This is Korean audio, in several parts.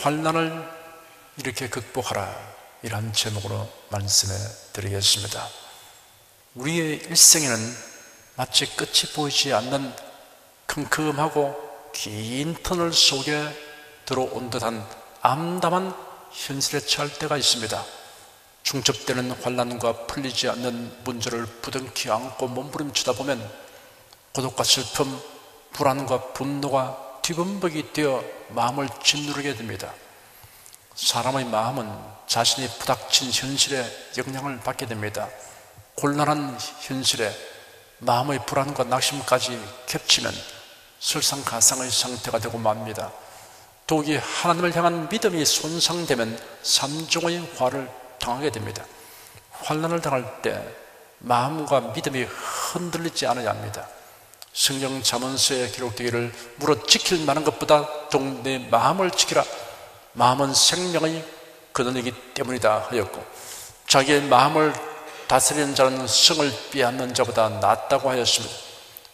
환난을 이렇게 극복하라, 이란 제목으로 말씀해 드리겠습니다. 우리의 일생에는 마치 끝이 보이지 않는 컴컴하고 긴 터널 속에 들어온 듯한 암담한 현실에 처할 때가 있습니다. 중첩되는 환난과 풀리지 않는 문제를 부둥켜 안고 몸부림치다 보면 고독과 슬픔, 불안과 분노가 뒤범벅이 되어 마음을 짓누르게 됩니다. 사람의 마음은 자신이 부닥친 현실에 영향을 받게 됩니다. 곤란한 현실에 마음의 불안과 낙심까지 겹치면 설상가상의 상태가 되고 맙니다. 더욱이 하나님을 향한 믿음이 손상되면 삼중의 화를 당하게 됩니다. 환난을 당할 때 마음과 믿음이 흔들리지 않아야 합니다. 성경 잠언서에 기록되기를 무릇 지킬 만한 것보다 더욱 내 마음을 지키라. 마음은 생명의 근원이기 때문이다 하였고, 자기의 마음을 다스리는 자는 성을 빼앗는 자보다 낫다고 하였습니다.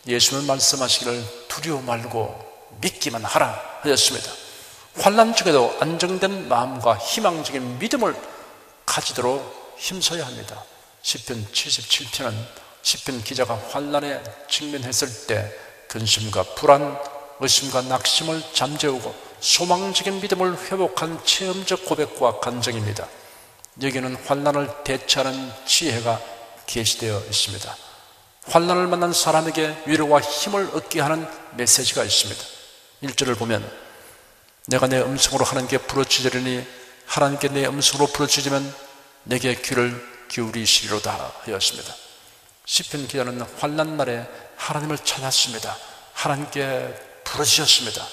예수는 말씀하시기를 두려워 말고 믿기만 하라 하였습니다. 환난 중에도 안정된 마음과 희망적인 믿음을 가지도록 힘써야 합니다. 시편 77편은 시편 기자가 환난에 직면했을 때 근심과 불안, 의심과 낙심을 잠재우고 소망적인 믿음을 회복한 체험적 고백과 간증입니다. 여기는 환난을 대처하는 지혜가 게시되어 있습니다. 환난을 만난 사람에게 위로와 힘을 얻게 하는 메시지가 있습니다. 1절을 보면 내가 내 음성으로 하나님께 부르짖으리니 하나님께 내 음성으로 부르짖으면 내게 귀를 기울이시리로다 하였습니다. 시편 기자는 환난 날에 하나님을 찾았습니다. 하나님께 부르짖었습니다.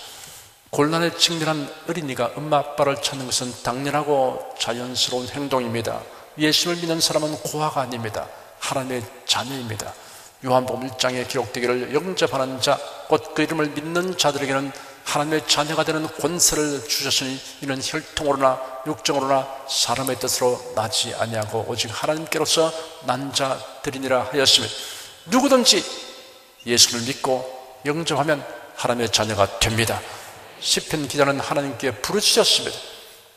곤란에 직면한 어린이가 엄마 아빠를 찾는 것은 당연하고 자연스러운 행동입니다. 예수를 믿는 사람은 고아가 아닙니다. 하나님의 자녀입니다. 요한복음 1장에 기록되기를 영접하는 자, 곧 그 이름을 믿는 자들에게는 하나님의 자녀가 되는 권세를 주셨으니 이는 혈통으로나 육정으로나 사람의 뜻으로 나지 아니하고 오직 하나님께로서 난 자들이니라 하였으며, 누구든지 예수를 믿고 영접하면 하나님의 자녀가 됩니다. 시편 기자는 하나님께 부르짖었습니다.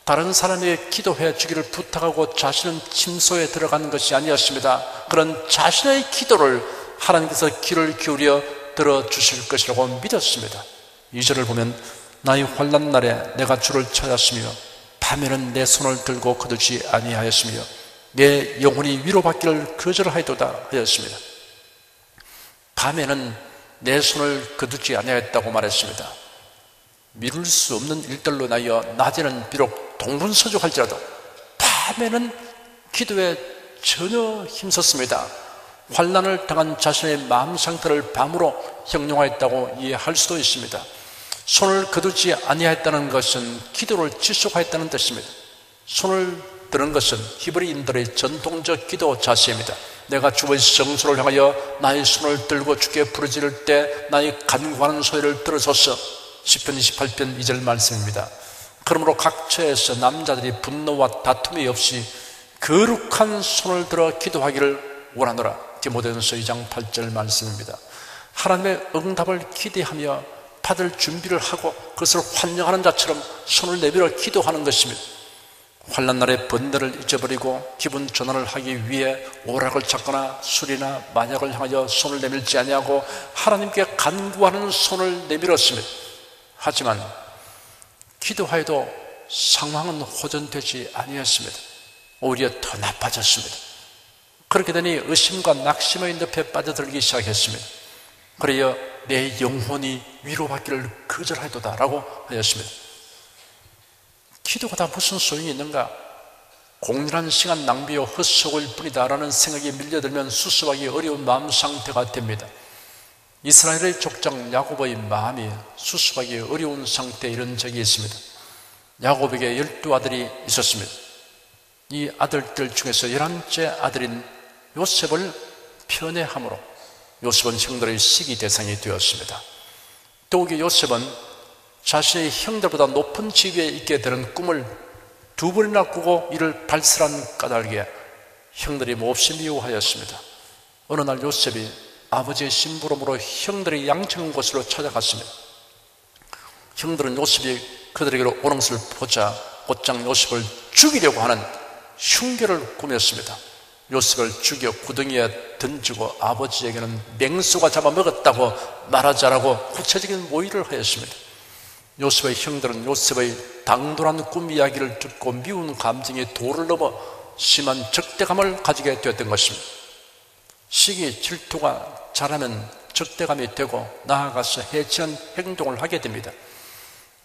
다른 사람에게 기도해 주기를 부탁하고 자신은 침소에 들어간 것이 아니었습니다. 그런 자신의 기도를 하나님께서 귀를 기울여 들어주실 것이라고 믿었습니다. 2절을 보면 나의 환난 날에 내가 주를 찾았으며 밤에는 내 손을 들고 거두지 아니하였으며 내 영혼이 위로받기를 거절하였도다 하였습니다. 밤에는 내 손을 거두지 아니하였다고 말했습니다. 미룰 수 없는 일들로 인하여 낮에는 비록 동분서주할지라도 밤에는 기도에 전혀 힘썼습니다. 환난을 당한 자신의 마음 상태를 밤으로 형용하였다고 이해할 수도 있습니다. 손을 거두지 아니하였다는 것은 기도를 지속하였다는 뜻입니다. 손을 드는 것은 히브리인들의 전통적 기도 자세입니다. 내가 주의 성소를 향하여 나의 손을 들고 주께 부르짖을 때 나의 간구하는 소리를 들으소서. 시편 28편 2절 말씀입니다. 그러므로 각처에서 남자들이 분노와 다툼이 없이 거룩한 손을 들어 기도하기를 원하노라. 디모데전서 2장 8절 말씀입니다. 하나님의 응답을 기대하며 받을 준비를 하고 그것을 환영하는 자처럼 손을 내밀어 기도하는 것입니다. 환난 날의 번뇌를 잊어버리고 기분 전환을 하기 위해 오락을 찾거나 술이나 마약을 향하여 손을 내밀지 아니하고 하나님께 간구하는 손을 내밀었습니다. 하지만 기도하여도 상황은 호전되지 아니했습니다. 오히려 더 나빠졌습니다. 그렇게 되니 의심과 낙심의 늪에 빠져들기 시작했습니다. 그래야 내 영혼이 위로받기를 거절하도다 라고 하였습니다. 기도가 다 무슨 소용이 있는가? 공연한 시간 낭비요 헛속일 뿐이다 라는 생각이 밀려들면 수습하기 어려운 마음 상태가 됩니다. 이스라엘의 족장 야곱의 마음이 수습하기 어려운 상태에 이른 적이 있습니다. 야곱에게 12아들이 있었습니다. 이 아들들 중에서 11째 아들인 요셉을 편애함으로 요셉은 형들의 시기 대상이 되었습니다. 더욱이 요셉은 자신의 형들보다 높은 지위에 있게 되는 꿈을 2번이나 꾸고 이를 발설한 까닭에 형들이 몹시 미워하였습니다. 어느 날 요셉이 아버지의 심부름으로 형들이 양치는 곳으로 찾아갔습니다. 형들은 요셉이 그들에게로 오는 것을 보자 곧장 요셉을 죽이려고 하는 흉계를 꾸몄습니다. 요셉을 죽여 구덩이에 던지고 아버지에게는 맹수가 잡아먹었다고 말하자라고 구체적인 모의를 하였습니다. 요셉의 형들은 요셉의 당돌한 꿈 이야기를 듣고 미운 감정이 도를 넘어 심한 적대감을 가지게 되었던 것입니다. 시기 질투가 자라면 적대감이 되고 나아가서 해치는 행동을 하게 됩니다.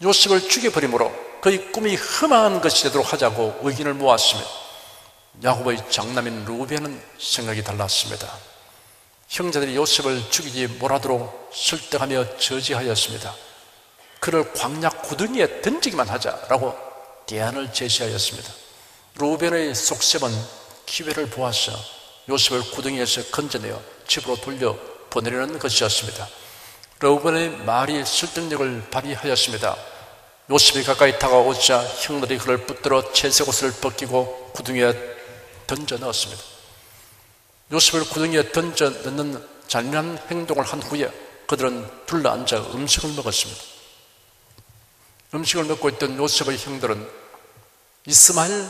요셉을 죽여버림으로 그의 꿈이 흠한 것이 되도록 하자고 의견을 모았으며 야곱의 장남인 루벤은 생각이 달랐습니다. 형제들이 요셉을 죽이지 못하도록 설득하며 저지하였습니다. 그를 광야 구덩이에 던지기만 하자라고 대안을 제시하였습니다. 루벤의 속셈은 기회를 보아서 요셉을 구덩이에서 건져내어 집으로 돌려 보내려는 것이었습니다. 루벤의 말이 설득력을 발휘하였습니다. 요셉이 가까이 다가오자 형들이 그를 붙들어 채색옷을 벗기고 구덩이에 던져 넣었습니다. 요셉을 구덩이에 던져 넣는 잔인한 행동을 한 후에 그들은 둘러앉아 음식을 먹었습니다. 음식을 먹고 있던 요셉의 형들은 이스마엘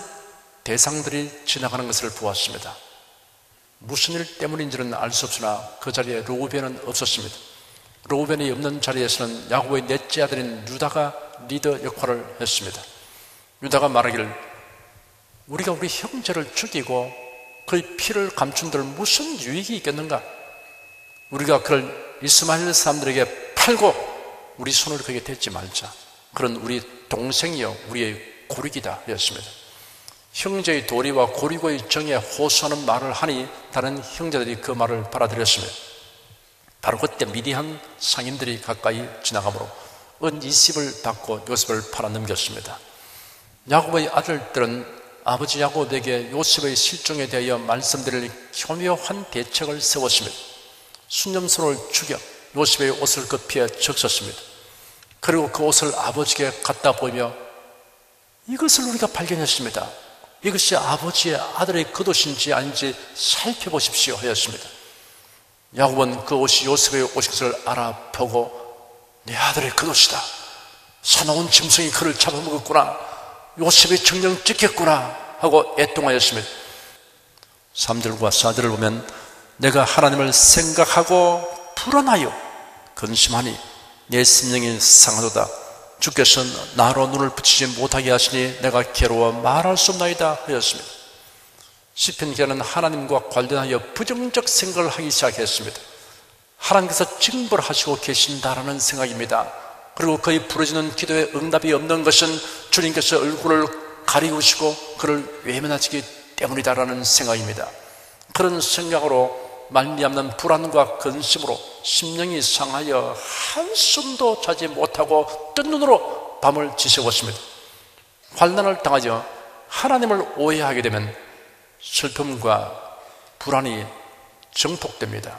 대상들이 지나가는 것을 보았습니다. 무슨 일 때문인지는 알 수 없으나 그 자리에 르우벤은 없었습니다. 르우벤이 없는 자리에서는 야곱의 넷째 아들인 유다가 리더 역할을 했습니다. 유다가 말하기를 우리가 우리 형제를 죽이고 그의 피를 감춘들 무슨 유익이 있겠는가? 우리가 그를 이스마엘 사람들에게 팔고 우리 손을 그에게 대지 말자. 그런 우리 동생이요 우리의 고리기다 였습니다. 형제의 도리와 고리고의 정에 호소하는 말을 하니 다른 형제들이 그 말을 받아들였습니다. 바로 그때 미디안 상인들이 가까이 지나가므로 은 20을 받고 요셉을 팔아넘겼습니다. 야곱의 아들들은 아버지 야곱에게 요셉의 실종에 대하여 말씀드릴 교묘한 대책을 세웠습니다. 순념소를 죽여 요셉의 옷을 그 피에 적셨습니다. 그리고 그 옷을 아버지에게 갖다 보이며 이것을 우리가 발견했습니다. 이것이 아버지의 아들의 겉옷인지 아닌지 살펴보십시오 하였습니다. 야곱은 그 옷이 요셉의 옷인 것을 알아보고 내 아들의 겉옷이다. 사나운 짐승이 그를 잡아먹었구나. 요셉이 정령 찍혔구나 하고 애통하였습니다. 3절과 4절을 보면 내가 하나님을 생각하고 불안하여 근심하니 내 심령이 상하도다. 주께서 나로 눈을 붙이지 못하게 하시니 내가 괴로워 말할 수 없나이다 하였습니다. 시편 기자는 하나님과 관련하여 부정적 생각을 하기 시작했습니다. 하나님께서 징벌하시고 계신다라는 생각입니다. 그리고 그의 부르짖는 기도에 응답이 없는 것은 주님께서 얼굴을 가리우시고 그를 외면하시기 때문이다라는 생각입니다. 그런 생각으로 말미암는 불안과 근심으로 심령이 상하여 한숨도 자지 못하고 뜬 눈으로 밤을 지새웠습니다. 환난을 당하여 하나님을 오해하게 되면 슬픔과 불안이 증폭됩니다.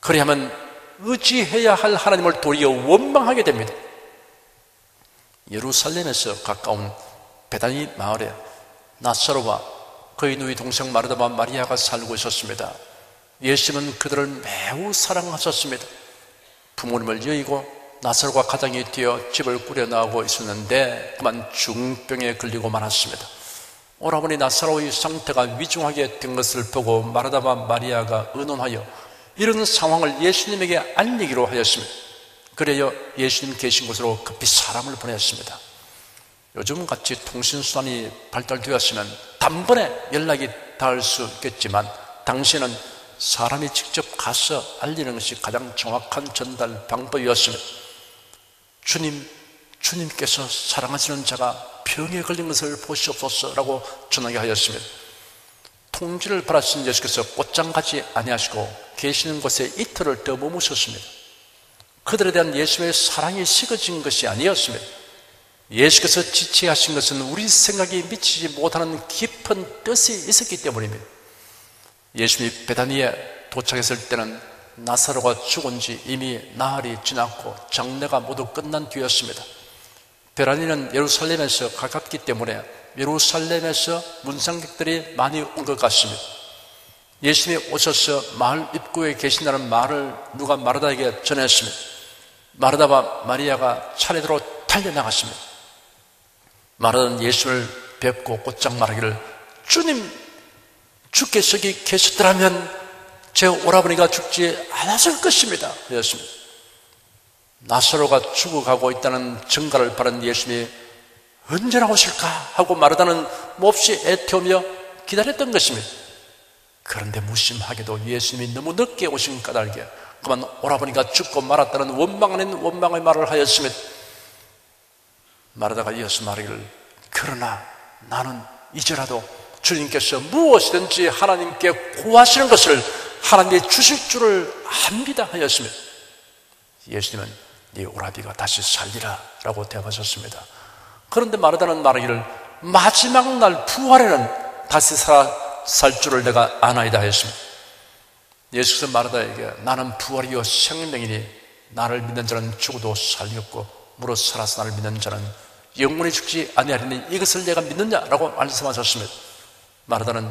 그리하면 의지해야 할 하나님을 도리어 원망하게 됩니다. 예루살렘에서 가까운 베다니 마을에 나사로와 그의 누이 동생 마르다와 마리아가 살고 있었습니다. 예수님은 그들을 매우 사랑하셨습니다. 부모님을 여의고 나사로가 가장이 되어 집을 꾸려 나오고 있었는데 그만 중병에 걸리고 말았습니다. 오라버니 나사로의 상태가 위중하게 된 것을 보고 마르다와 마리아가 의논하여 이런 상황을 예수님에게 알리기로 하였습니다. 그래야 예수님 계신 곳으로 급히 사람을 보냈습니다. 요즘같이 통신수단이 발달되었으면 단번에 연락이 닿을 수 있겠지만 당시에는 사람이 직접 가서 알리는 것이 가장 정확한 전달 방법이었습니다. 주님께서 사랑하시는 자가 병에 걸린 것을 보시옵소서라고 전하게 하였습니다. 통지를 받으신 예수께서 곧장 가지 아니하시고 계시는 곳에 이틀을 더 머무셨습니다. 그들에 대한 예수의 사랑이 식어진 것이 아니었습니다. 예수께서 지체하신 것은 우리 생각이 미치지 못하는 깊은 뜻이 있었기 때문입니다. 예수님이 베다니에 도착했을 때는 나사로가 죽은 지 이미 나흘이 지났고 장례가 모두 끝난 뒤였습니다. 베다니는 예루살렘에서 가깝기 때문에 예루살렘에서 문상객들이 많이 온 것 같습니다. 예수님이 오셔서 마을 입구에 계신다는 말을 누가 마르다에게 전했습니다. 마르다와 마리아가 차례대로 달려나갔습니다. 말하던 예수를 뵙고 곧장 말하기를 주님, 주께서 여기 계셨더라면 제 오라버니가 죽지 않았을 것입니다 그랬습니다. 나사로가 죽어가고 있다는 증가를 받은 예수님이 언제나 오실까 하고 말하다는 몹시 애태우며 기다렸던 것입니다. 그런데 무심하게도 예수님이 너무 늦게 오신 까닭에 그만 오라버니가 죽고 말았다는 원망 아닌 원망의 말을 하였습니다. 말하다가 이어서 말하기를 그러나 나는 이제라도 주님께서 무엇이든지 하나님께 구하시는 것을 하나님이 주실 줄을 압니다 하였습니다. 예수님은 네 오라비가 다시 살리라 라고 대답하셨습니다. 그런데 말하다는 말하기를 마지막 날 부활에는 다시 살 줄을 내가 아나이다 하였습니다. 예수께서 말하다에게 나는 부활이요 생명이니 나를 믿는 자는 죽어도 살리었고 무릇 살아서 나를 믿는 자는 영원히 죽지 아니하리니 이것을 내가 믿느냐라고 말씀하셨습니다. 말하다는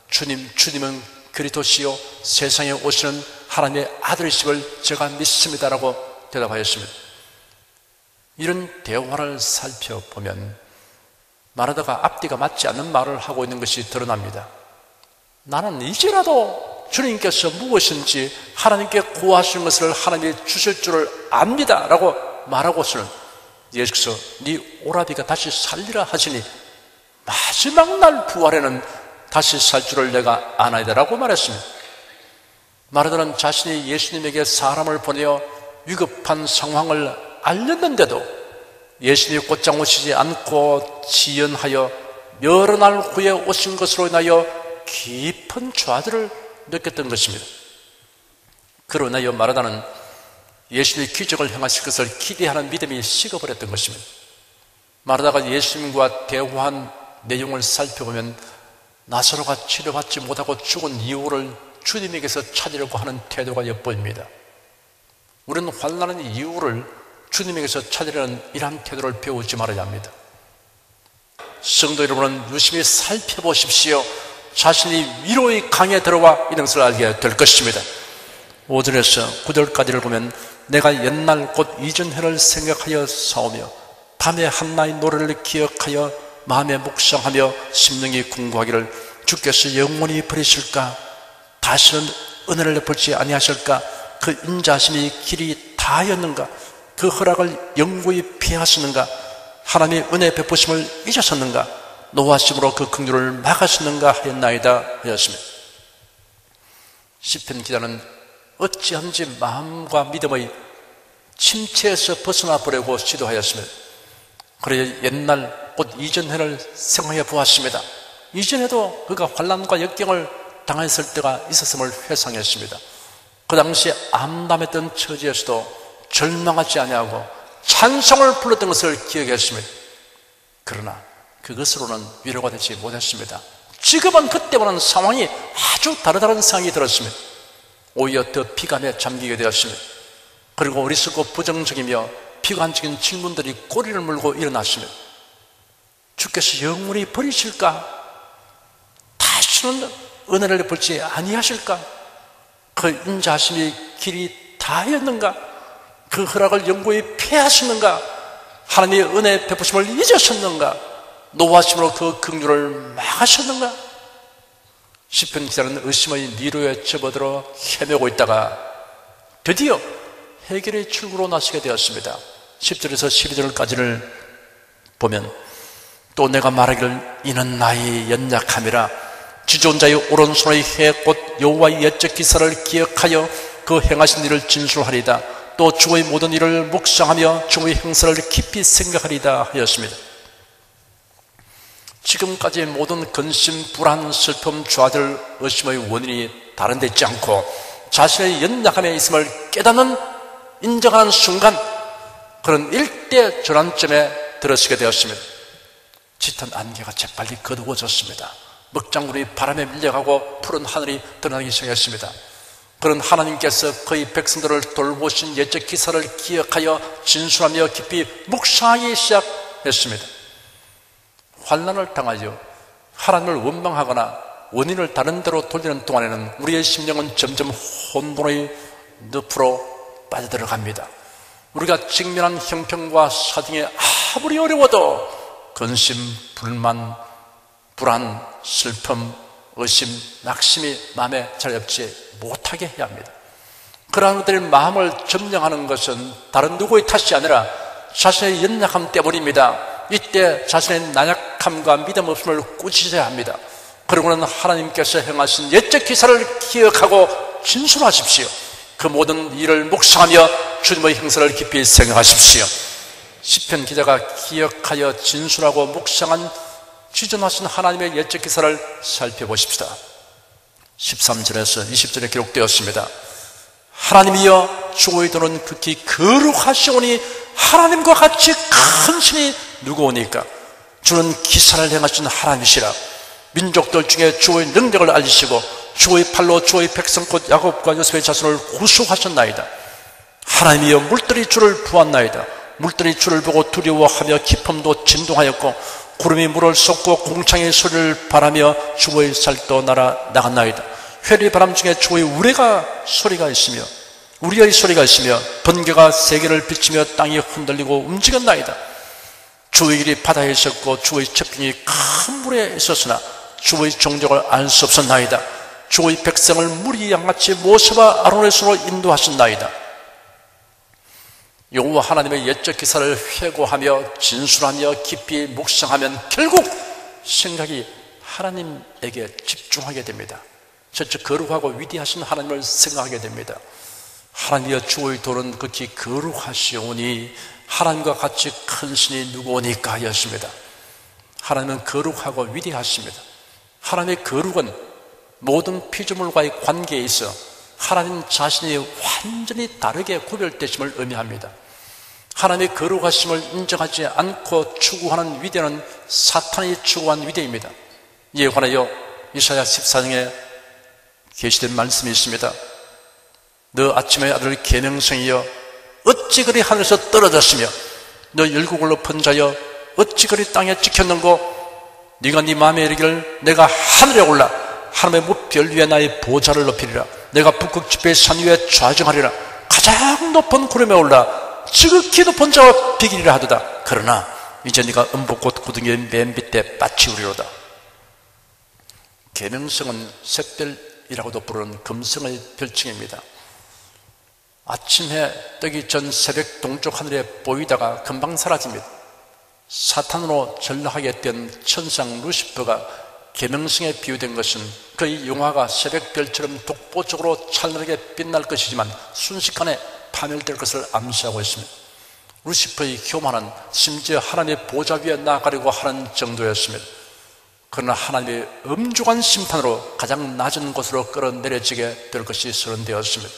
주님은 그리스도시요 세상에 오시는 하나님의 아들이심을 제가 믿습니다라고 대답하였습니다. 이런 대화를 살펴보면 말하다가 앞뒤가 맞지 않는 말을 하고 있는 것이 드러납니다. 나는 이제라도 주님께서 무엇인지 하나님께 구하시는 것을 하나님이 주실 줄을 압니다 라고 말하고서는 예수께서 네 오라비가 다시 살리라 하시니 마지막 날 부활에는 다시 살 줄을 내가 아나이다 라고 말했습니다. 말하자면 자신이 예수님에게 사람을 보내어 위급한 상황을 알렸는데도 예수님이 곧장 오시지 않고 지연하여 여러 날 후에 오신 것으로 인하여 깊은 좌절을 느꼈던 것입니다. 그로 인하여 말하자는 예수님이 기적을 행하실 것을 기대하는 믿음이 식어버렸던 것입니다. 말하다가 예수님과 대화한 내용을 살펴보면 나사로가 치료받지 못하고 죽은 이유를 주님에게서 찾으려고 하는 태도가 엿보입니다. 우리는 환난의 이유를 주님에게서 찾으려는 이러한 태도를 배우지 말아야 합니다. 성도 여러분은 유심히 살펴보십시오. 자신이 위로의 강에 들어와 이런 것을 알게 될 것입니다. 5절에서 9절까지를 보면 내가 옛날 곧 이전 해를 생각하여 싸우며 밤에 한나의 노래를 기억하여 마음에 묵상하며 심령이 궁구하기를 주께서 영원히 버리실까? 다시는 은혜를 베풀지 아니하실까? 그 인자하심이 길이 다하였는가? 그 허락을 영구히 피하시는가? 하나님의 은혜 베푸심을 잊으셨는가? 노하심으로 그 긍휼을 막으셨는가 하였나이다 하였습니다. 시편 기자는 어찌한지 마음과 믿음의 침체에서 벗어나 보려고 시도하였습니다. 그래 옛날 곧 이전 해를 생각해 보았습니다. 이전에도 그가 환난과 역경을 당했을 때가 있었음을 회상했습니다. 그 당시에 암담했던 처지에서도 절망하지 아니하고 찬송을 불렀던 것을 기억했습니다. 그러나 그것으로는 위로가 되지 못했습니다. 지금은 그때와는 상황이 아주 다르다는 생각이 들었습니다. 오히려 더 비감에 잠기게 되었습니다. 그리고 어리석고 부정적이며 비관적인 질문들이 꼬리를 물고 일어났습니다. 주께서 영원히 버리실까? 다시는 은혜를 베풀지 아니하실까? 그 인자하심이 길이 다하였는가? 그 허락을 영구히 피하셨는가? 하나님의 은혜 베푸심을 잊으셨는가? 노하심으로 그 긍휼을 막으셨는가? 시편 기자는 의심의 미로에 접어들어 헤매고 있다가 드디어 해결의 출구로 나서게 되었습니다. 10절에서 12절까지를 보면 또 내가 말하기를 이는 나의 연약함이라 지존자의 오른손의 해 곧 여호와의 옛적 기사를 기억하여 그 행하신 일을 진술하리다. 또 주의 모든 일을 묵상하며 주의 행사를 깊이 생각하리다 하였습니다. 지금까지의 모든 근심, 불안, 슬픔, 좌절, 의심의 원인이 다른 데 있지 않고 자신의 연약함에 있음을 깨닫는 인정하는 순간 그런 일대 전환점에 들어서게 되었습니다. 짙은 안개가 재빨리 거두어졌습니다. 먹장군이 바람에 밀려가고 푸른 하늘이 드러나기 시작했습니다. 그런 하나님께서 그의 백성들을 돌보신 옛적 기사를 기억하여 진술하며 깊이 묵상하기 시작했습니다. 환난을 당하여 하나님을 원망하거나 원인을 다른 데로 돌리는 동안에는 우리의 심령은 점점 혼돈의 늪으로 빠져들어갑니다. 우리가 직면한 형편과 사정이 아무리 어려워도 근심, 불만, 불안, 슬픔, 의심, 낙심이 마음에 자리 잡지 못하게 해야 합니다. 그러한 것들의 마음을 점령하는 것은 다른 누구의 탓이 아니라 자신의 연약함 때문입니다. 이때 자신의 나약함과 믿음 없음을 꾸짖어야 합니다. 그리고는 하나님께서 행하신 옛적 기사를 기억하고 진술하십시오. 그 모든 일을 묵상하며 주님의 행사를 깊이 생각하십시오. 시편 기자가 기억하여 진술하고 묵상한 지존하신 하나님의 옛적 기사를 살펴보십시다. 13절에서 20절에 기록되었습니다. 하나님이여 주의 도는 극히 거룩하시오니 하나님과 같이 큰 신이 누구오니까. 주는 기사를 행하신 하나님이시라. 민족들 중에 주의 능력을 알리시고 주의 팔로 주의 백성 곧 야곱과 요셉의 자손을 구속하셨나이다. 하나님이여 물들이 주를 부었나이다. 물들이 주를 보고 두려워하며 기쁨도 진동하였고 구름이 물을 쏟고 공창의 소리를 바라며 주의 살도 날아 나갔나이다. 회리 바람 중에 주의 우레가 소리가 있으며 우리의 소리가 있으며 번개가 세계를 비치며 땅이 흔들리고 움직였나이다. 주의 길이 바다에 있었고 주의 첩경이 큰 물에 있었으나 주의 종족을 알 수 없었나이다. 주의 백성을 물이 양같이 모세와 아론의 손으로 인도하셨나이다. 여호와 하나님의 옛적 기사를 회고하며 진술하며 깊이 묵상하면 결국 생각이 하나님에게 집중하게 됩니다. 저쪽 거룩하고 위대하신 하나님을 생각하게 됩니다. 하나님이여 주의 도는 극히 거룩하시오니 하나님과 같이 큰 신이 누구오니까 하였습니다. 하나님은 거룩하고 위대하십니다. 하나님의 거룩은 모든 피조물과의 관계에 있어 하나님 자신이 완전히 다르게 구별되심을 의미합니다. 하나님의 거룩하심을 인정하지 않고 추구하는 위대는 사탄이 추구한 위대입니다. 이에 관하여 이사야 14장에 계시된 말씀이 있습니다. 너 아침의 아들 계명성이여 어찌 그리 하늘에서 떨어졌으며 너 열국을 높은 자여 어찌 그리 땅에 찍혔는고. 네가 네 마음에 이르기를 내가 하늘에 올라 하나님의 무별 위에 나의 보좌를 높이리라. 내가 북극 지폐의 산 위에 좌정하리라. 가장 높은 구름에 올라 지극히 높은 자와 비기리라 하도다. 그러나 이제 네가 음복꽃 구덩이의 맨 밑에 빠치우리로다. 계명성은 샛별이라고도 부르는 금성의 별칭입니다. 아침에 뜨기 전 새벽 동쪽 하늘에 보이다가 금방 사라집니다. 사탄으로 전락하게 된 천상 루시퍼가 계명성에 비유된 것은 그의 용화가 새벽별처럼 독보적으로 찬란하게 빛날 것이지만 순식간에 파멸될 것을 암시하고 있습니다. 루시퍼의 교만은 심지어 하나님의 보좌 위에 나아가려고 하는 정도였습니다. 그러나 하나님의 엄중한 심판으로 가장 낮은 곳으로 끌어내려지게 될 것이 선언되었습니다.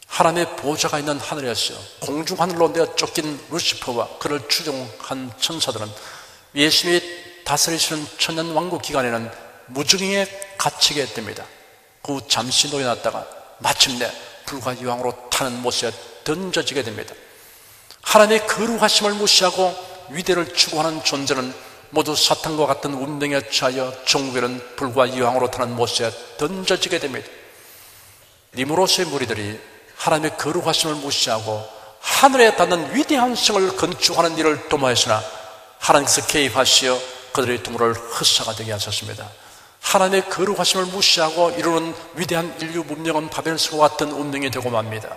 하나님의 보좌가 있는 하늘에서 공중하늘로 내어 쫓긴 루시퍼와 그를 추종한 천사들은 예수님이 다스리시는 천년왕국 기간에는 무중행에 갇히게 됩니다. 그 후 잠시 놓여놨다가 마침내 불과 유황으로 타는 못에 던져지게 됩니다. 하나님의 거룩하심을 무시하고 위대를 추구하는 존재는 모두 사탄과 같은 운명에 처하여 종국에는 불과 유황으로 타는 못에 던져지게 됩니다. 니무롯의 무리들이 하나님의 거룩하심을 무시하고 하늘에 닿는 위대한 성을 건축하는 일을 도모했으나 하나님께서 개입하시어 그들의 두모를 흑사가 되게 하셨습니다. 하나님의 거룩하심을 무시하고 이루는 위대한 인류 문명은 바벨성과 같은 운명이 되고 맙니다.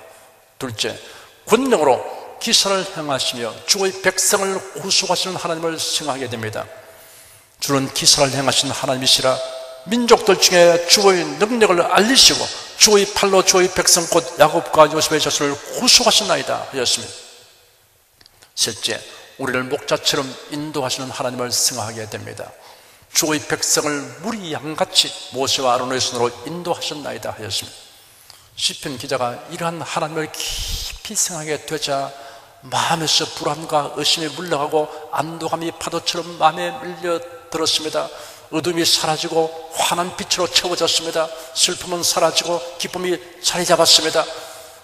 둘째, 권능으로 기사를 행하시며 주의 백성을 구속하시는 하나님을 생각하게 됩니다. 주는 기사를 행하신 하나님이시라 민족들 중에 주의 능력을 알리시고 주의 팔로 주의 백성 곧 야곱과 요셉의 자손을 구속하셨나이다 하였습니다. 셋째, 우리를 목자처럼 인도하시는 하나님을 생각하게 됩니다. 주의 백성을 무리 양같이 모세와 아론의 손으로 인도하셨나이다 하였습니다. 시편 기자가 이러한 하나님을 깊이 생각하게 되자 마음에서 불안과 의심이 물러가고 안도감이 파도처럼 마음에 밀려들었습니다. 어둠이 사라지고 환한 빛으로 채워졌습니다. 슬픔은 사라지고 기쁨이 자리 잡았습니다.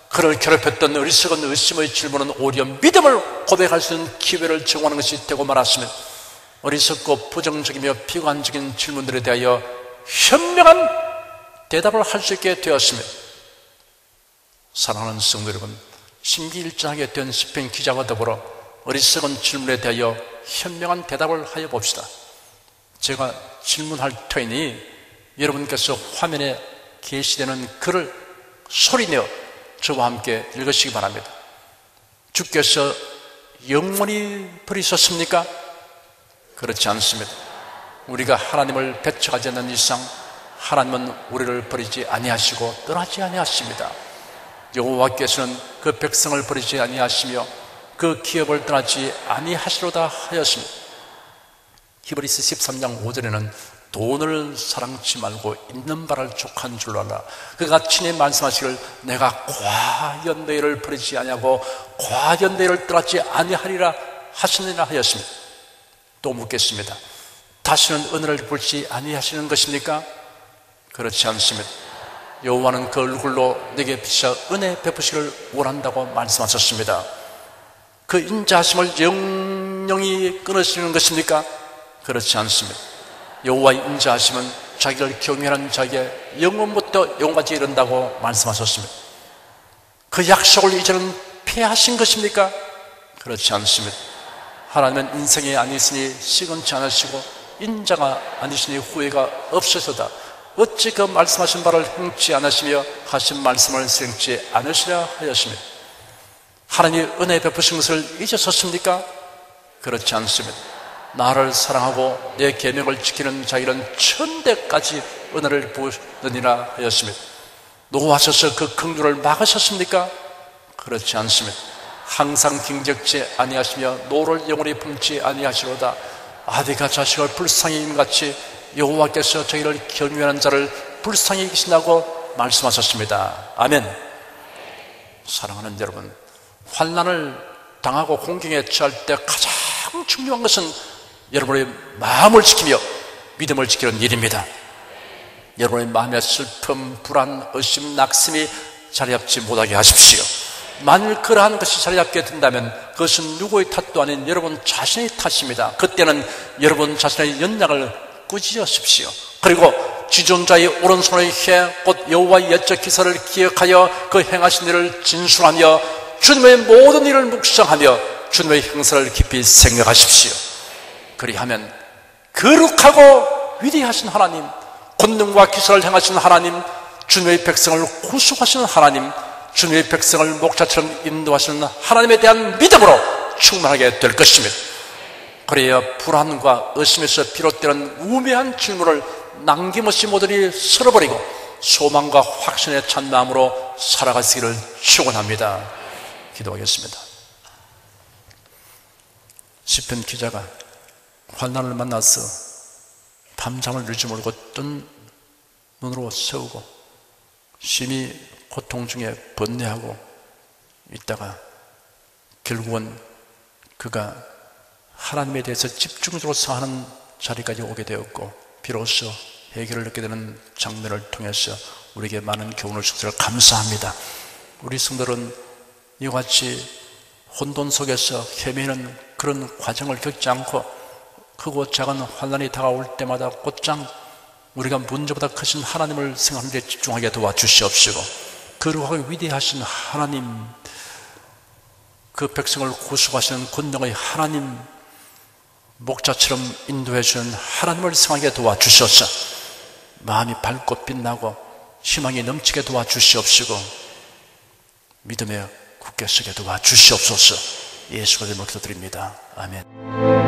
그를 괴롭혔던 어리석은 의심의 질문은 오히려 믿음을 고백할 수 있는 기회를 제공하는 것이 되고 말았습니다. 어리석고 부정적이며 비관적인 질문들에 대하여 현명한 대답을 할 수 있게 되었습니다. 사랑하는 성도 여러분, 심기일전하게 된 시편 기자와 더불어 어리석은 질문에 대하여 현명한 대답을 하여 봅시다. 제가 질문할 터이니 여러분께서 화면에 게시되는 글을 소리내어 저와 함께 읽으시기 바랍니다. 주께서 영원히 버리셨습니까? 그렇지 않습니다. 우리가 하나님을 배척하지 않는 이상 하나님은 우리를 버리지 아니하시고 떠나지 아니하십니다. 여호와께서는 그 백성을 버리지 아니하시며 그 기업을 떠나지 아니하시로다 하였습니다. 히브리서 13장 5절에는 돈을 사랑치 말고 있는 바를 족한 줄로 알라. 그가 친히 말씀하시기를 내가 과연 너희를 버리지 아니하고 과연 너희를 떠나지 아니하리라 하시느니라 하였습니다. 또 묻겠습니다. 다시는 은혜를 베풀지 아니하시는 것입니까? 그렇지 않습니다. 여호와는 그 얼굴로 내게 비추어 은혜 베푸시기를 원한다고 말씀하셨습니다. 그 인자하심을 영영히 끊으시는 것입니까? 그렇지 않습니다. 여호와의 인자하심은 자기를 경외하는 자에게 영원부터 영원까지 이른다고 말씀하셨습니다. 그 약속을 이제는 폐하신 것입니까? 그렇지 않습니다. 하나님은 인생이 아니시니 시건치 않으시고 인자가 아니시니 후회가 없으시다. 어찌 그 말씀하신 바를 행치 않으시며 하신 말씀을 수행치 않으시려 하였습니다. 하나님이 은혜 베푸신 것을 잊으셨습니까? 그렇지 않습니다. 나를 사랑하고 내 계명을 지키는 자에게는 천대까지 은혜를 부으느니라 하였습니다. 노하셔서 그 긍휼을 막으셨습니까? 그렇지 않습니다. 항상 징적지 아니하시며 노를 영원히 품지 아니하시로다. 아비가 자식을 불쌍히 여김같이 여호와께서 저희를 경외하는 자를 불쌍히 여기신다고 말씀하셨습니다. 아멘. 사랑하는 여러분, 환난을 당하고 공경에 처할 때 가장 중요한 것은 여러분의 마음을 지키며 믿음을 지키는 일입니다. 여러분의 마음의 슬픔, 불안, 의심, 낙심이 자리잡지 못하게 하십시오. 만일 그러한 것이 자리잡게 된다면 그것은 누구의 탓도 아닌 여러분 자신의 탓입니다. 그때는 여러분 자신의 연약을 꾸짖으십시오. 그리고 지존자의 오른손의 곧 여호와의 옛적 기사를 기억하여 그 행하신 일을 진술하며 주님의 모든 일을 묵상하며 주님의 형사를 깊이 생각하십시오. 그리하면 거룩하고 위대하신 하나님, 권능과 기사를 행하신 하나님, 주님의 백성을 구속하시는 하나님, 주님의 백성을 목자처럼 인도하시는 하나님에 대한 믿음으로 충만하게 될 것입니다. 그래야 불안과 의심에서 비롯되는 우매한 질문을 남김없이 모조리 쓸어버리고 소망과 확신에 찬 마음으로 살아가시기를 축원합니다. 기도하겠습니다. 시편 기자가 환난을 만나서 밤잠을 이루지 모르고 뜬 눈으로 세우고 심히 고통 중에 번뇌하고 있다가 결국은 그가 하나님에 대해서 집중적으로 생각하는 자리까지 오게 되었고 비로소 해결을 얻게 되는 장면을 통해서 우리에게 많은 교훈을 주셔서 감사합니다. 우리 성도들은 이와 같이 혼돈 속에서 헤매는 그런 과정을 겪지 않고 크고 작은 환난이 다가올 때마다 곧장 우리가 문제보다 크신 하나님을 생각하는 데 집중하게 도와주시옵시고 거룩하고 위대하신 하나님, 그 백성을 구속하시는 권능의 하나님, 목자처럼 인도해 주는 하나님을 생각하게 도와주셔서 마음이 밝고 빛나고 희망이 넘치게 도와주시옵시고 믿음에 굳게 서게 도와주시옵소서. 예수의 이름으로 기도드립니다. 아멘.